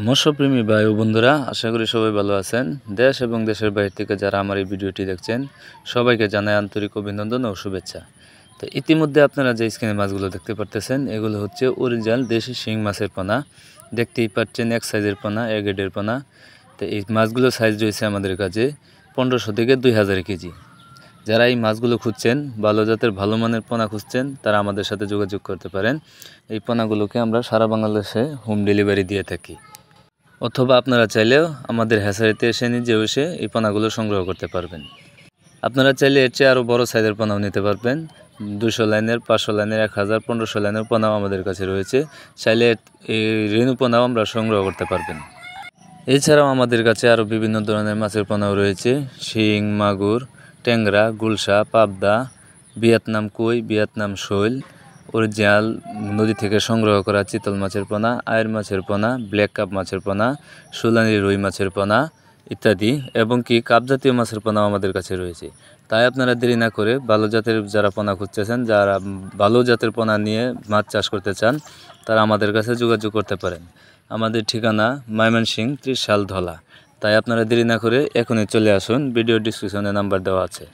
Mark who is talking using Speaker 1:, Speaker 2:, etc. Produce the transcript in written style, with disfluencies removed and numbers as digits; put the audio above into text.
Speaker 1: মৎস্যপ্রেমী ভাই ও বন্ধুরা, আশা করি সবাই ভালো আছেন। দেশ এবং দেশের বাইরে থেকে যারা আমার এই ভিডিওটি দেখছেন সবাইকে জানাই আন্তরিক অভিনন্দন ও শুভেচ্ছা। তো ইতিমধ্যে আপনারা যে স্ক্রিনে মাছগুলো দেখতে পারতেছেন এগুলো হচ্ছে অরিজিনাল দেশি শিং মাছের পোনা। দেখতেই পাচ্ছেন এক সাইজের পোনা, এক গ্রেডের পোনা। তো এই মাছগুলো সাইজ রয়েছে আমাদের কাছে 1500 থেকে 2000 কেজি। যারা এই মাছগুলো খুঁজছেন, ভালো জাতের ভালো মানের পোনা খুঁজছেন, তারা আমাদের সাথে যোগাযোগ করতে পারেন। এই পোনাগুলোকে আমরা সারা বাংলাদেশে হোম ডেলিভারি দিয়ে থাকি, অথবা আপনারা চাইলেও আমাদের হ্যাচারিতে এসে নিজেও এসে এই পোনাগুলো সংগ্রহ করতে পারবেন। আপনারা চাইলে এর চেয়ে আরও বড় সাইজের পোনাও নিতে পারবেন। 200 লাইনের, 500 লাইনের, 1000, 1500 লাইনের পোনাও আমাদের কাছে রয়েছে। চাইলে এই রেণু পোনাও আমরা সংগ্রহ করতে পারবেন। এছাড়াও আমাদের কাছে আরও বিভিন্ন ধরনের মাছের পোনাও রয়েছে। শিং, মাগুর, ট্যাংরা, গুলশা, পাবদা, ভিয়েতনাম কই, ভিয়েতনাম শৈল, অরিজিনাল নদী থেকে সংগ্রহ করা চিতল মাছের পোনা, আয়ের মাছের পোনা, ব্ল্যাক কাপ মাছের পোনা, সোলানি রুই মাছের পোনা ইত্যাদি, এবং কি কাপ জাতীয় মাছের পোনাও আমাদের কাছে রয়েছে। তাই আপনারা দেরি না করে ভালো জাতের যারা পোনা খুঁজতেছেন, যারা ভালো জাতের পোনা নিয়ে মাছ চাষ করতে চান, তারা আমাদের কাছে যোগাযোগ করতে পারেন। আমাদের ঠিকানা ময়মনসিংহ, ত্রিশাল, ধলা। তাই আপনারা দেরি না করে এখনই চলে আসুন। ভিডিও ডিসক্রিপশনে নাম্বার দেওয়া আছে।